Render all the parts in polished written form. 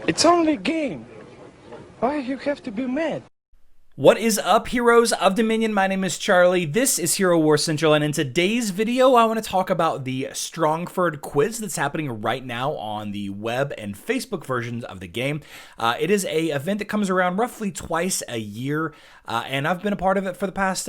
It's only a game. Why you have to be mad? What is up, heroes of Dominion? My name is Charlie. This is Hero Wars Central, and in today's video, I want to talk about the Strongford Quiz that's happening right now on the web and Facebook versions of the game. It is a event that comes around roughly twice a year, and I've been a part of it for the past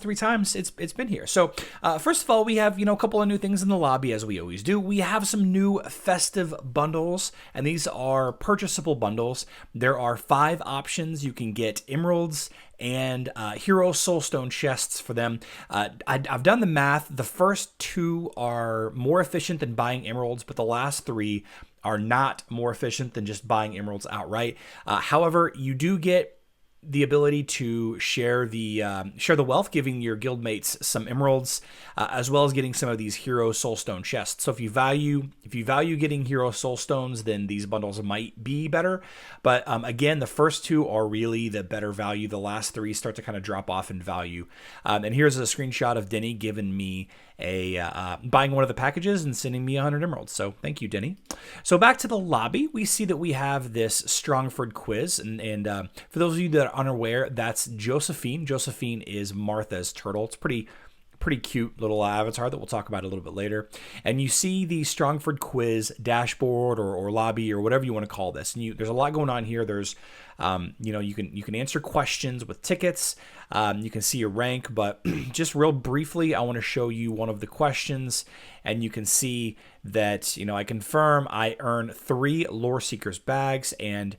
3 times it's been here. So, first of all, we have a couple of new things in the lobby, as we always do. We have some new festive bundles, and these are purchasable bundles. There are 5 options. You can get emeralds and hero soulstone chests for them. I've done the math. The first 2 are more efficient than buying emeralds, but the last 3 are not more efficient than just buying emeralds outright. However, you do get the ability to share the wealth, giving your guildmates some emeralds, as well as getting some of these hero soulstone chests. So if you value getting hero soulstones, then these bundles might be better. But again, the first 2 are really the better value. The last 3 start to kind of drop off in value. And here's a screenshot of Denny giving me buying one of the packages and sending me 100 emeralds. So thank you, Denny. So back to the lobby, we see that we have this Strongford Quiz, and for those of you that are unaware, that's Josephine. Josephine is Martha's turtle. It's pretty cute little avatar that we'll talk about a little bit later. And you see the Strongford Quiz dashboard or lobby or whatever you want to call this. And there's a lot going on here. There's you can answer questions with tickets. You can see your rank, but just real briefly, I want to show you one of the questions, and you can see that I confirm I earn 3 Lore Seekers bags and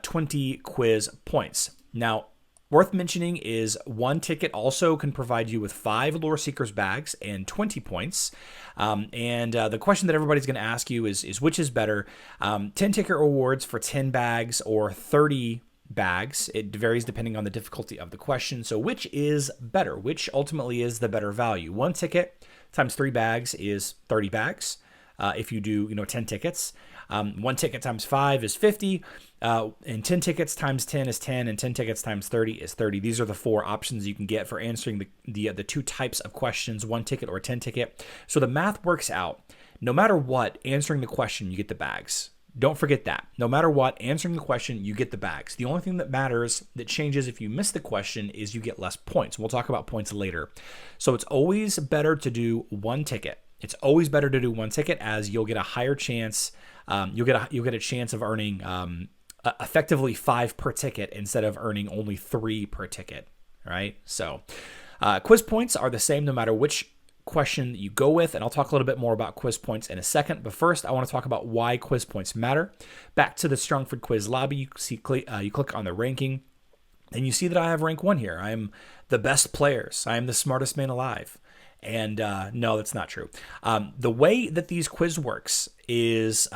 20 quiz points. Now, worth mentioning is 1 ticket also can provide you with 5 Lore Seekers bags and 20 points. The question that everybody's going to ask you is which is better, 10 ticket rewards for 10 bags or 30 bags. It varies depending on the difficulty of the question. So which is better? Which ultimately is the better value? 1 ticket times 3 bags is 30 bags. If you do 10 tickets. 1 ticket times 5 is 50, and 10 tickets times 10 is 10, and 10 tickets times 30 is 30. These are the 4 options you can get for answering the 2 types of questions, 1 ticket or 10 ticket. So the math works out. No matter what, answering the question, you get the bags. Don't forget that. No matter what, answering the question, you get the bags. The only thing that matters, that changes if you miss the question, is you get less points. We'll talk about points later. So it's always better to do 1 ticket. It's always better to do 1 ticket, as you'll get a higher chance. You'll get a chance of earning effectively 5 per ticket instead of earning only 3 per ticket. Right? So quiz points are the same no matter which question that you go with, and I'll talk a little bit more about quiz points in a second. But first, I want to talk about why quiz points matter. Back to the Strongford Quiz lobby, you click on the ranking, and you see that I have rank 1 here. I am the best players. I am the smartest man alive. And no, that's not true. The way that these quiz works is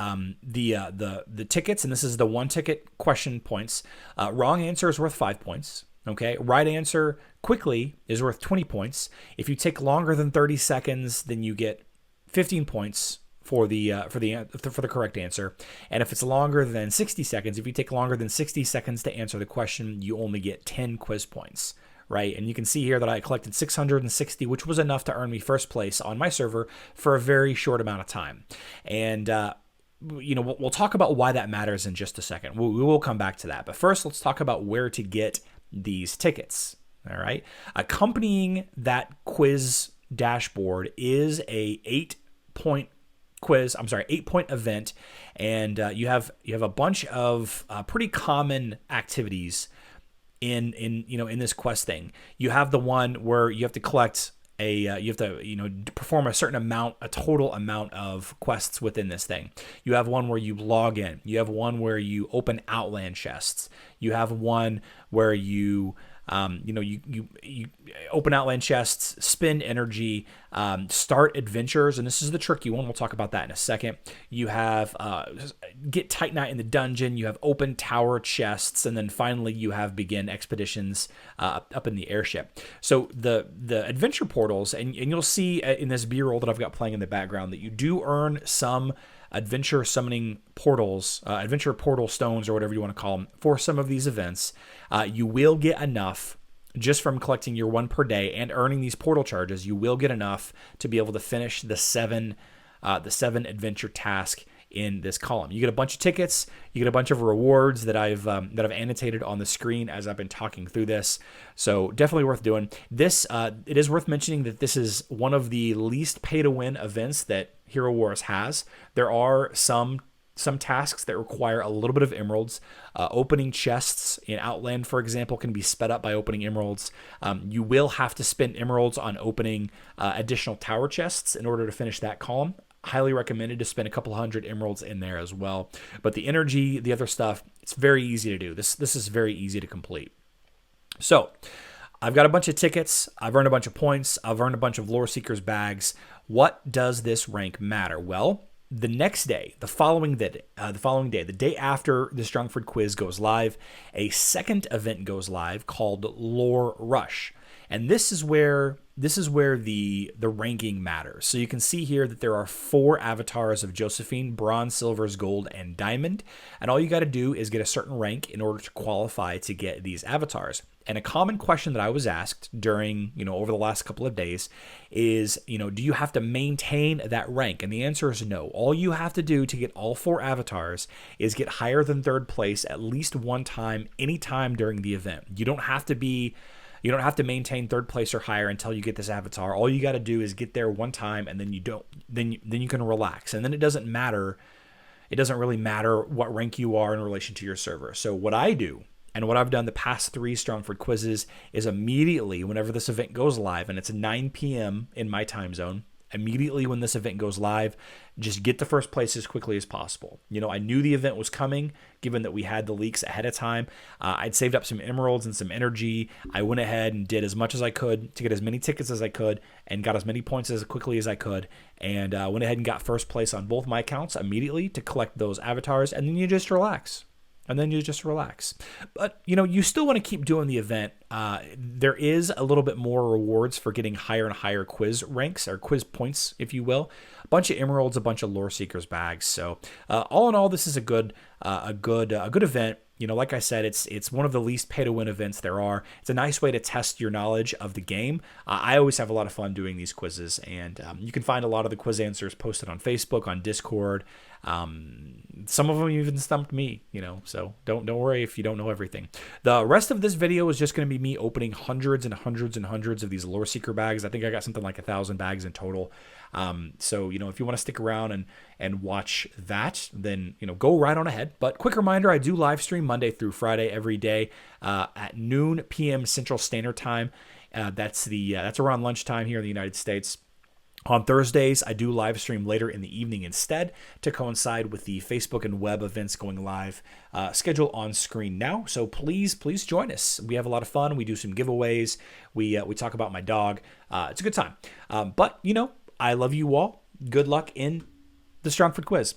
the tickets, and this is the 1 ticket question points. Wrong answer is worth 5 points. Okay, right answer quickly is worth 20 points. If you take longer than 30 seconds, then you get 15 points for the correct answer. And if it's longer than 60 seconds, if you take longer than 60 seconds to answer the question, you only get 10 quiz points. Right, and you can see here that I collected 660, which was enough to earn me first place on my server for a very short amount of time. And we'll talk about why that matters in just a second. We will come back to that. But first, let's talk about where to get these tickets. All right, accompanying that quiz dashboard is a 8-point quiz. 8-point event, and you have a bunch of pretty common activities in this quest thing. You have the one where you have to collect perform a total amount of quests within this thing. You have one where you log in. You have one where you open outland chests. You have one where you open outland chests, spend energy, start adventures, and this is the tricky one. We'll talk about that in a second. You have get Titanite in the dungeon. You have open tower chests, and then finally you have begin expeditions up in the airship. So the adventure portals, and you'll see in this B-roll that I've got playing in the background that you do earn some adventure summoning portals, adventure portal stones, or whatever you want to call them, for some of these events. You will get enough just from collecting your 1 per day and earning these portal charges. You will get enough to be able to finish the 7 adventure task in this column. You get a bunch of tickets, you get a bunch of rewards that I've annotated on the screen as I've been talking through this. So definitely worth doing. This it is worth mentioning that this is one of the least pay-to-win events that Hero Wars has. There are some tasks that require a little bit of emeralds. Opening chests in Outland, for example, can be sped up by opening emeralds. You will have to spend emeralds on opening additional tower chests in order to finish that column. Highly recommended to spend a couple hundred emeralds in there as well. But the energy, the other stuff, it's very easy to do. This is very easy to complete. So I've got a bunch of tickets. I've earned a bunch of points. I've earned a bunch of Lore Seekers bags. What does this rank matter? Well, the next day, the following day, the day after the Strongford Quiz goes live, a second event goes live called Lore Rush. And this is where the ranking matters. So you can see here that there are 4 avatars of Josephine: bronze, silver, gold, and diamond. And all you got to do is get a certain rank in order to qualify to get these avatars. And a common question that I was asked during, over the last couple of days is, do you have to maintain that rank? And the answer is no. All you have to do to get all 4 avatars is get higher than 3rd place at least one time, anytime during the event. You don't have to maintain 3rd place or higher until you get this avatar. All you got to do is get there one time, and then you can relax. And then it doesn't really matter what rank you are in relation to your server. So what I do, and what I've done the past 3 Strongford quizzes, is immediately whenever this event goes live, and it's 9 p.m. in my time zone, immediately when this event goes live, just get to 1st place as quickly as possible. I knew the event was coming, given that we had the leaks ahead of time. I'd saved up some emeralds and some energy. I went ahead and did as much as I could to get as many tickets as I could and got as many points as quickly as I could, and went ahead and got 1st place on both my accounts immediately to collect those avatars, and then you just relax. But, you still want to keep doing the event. There is a little bit more rewards for getting higher and higher quiz ranks, or quiz points, if you will. A bunch of emeralds, a bunch of Lore Seekers bags. So all in all, this is a good event. Like I said, it's one of the least pay-to-win events there are. It's a nice way to test your knowledge of the game. I always have a lot of fun doing these quizzes, and you can find a lot of the quiz answers posted on Facebook, on Discord. Some of them even stumped me, so don't worry if you don't know everything. The rest of this video is just going to be me opening hundreds and hundreds and hundreds of these Lore Seeker bags. I think I got something like 1,000 bags in total. So, if you want to stick around and watch that, then, go right on ahead. But quick reminder, I do live stream Monday through Friday every day at noon p.m. Central Standard Time. That's around lunchtime here in the United States. On Thursdays, I do live stream later in the evening instead to coincide with the Facebook and web events going live, schedule on screen now. So please join us. We have a lot of fun. We do some giveaways. We talk about my dog. It's a good time. But, I love you all. Good luck in the Strongford Quiz.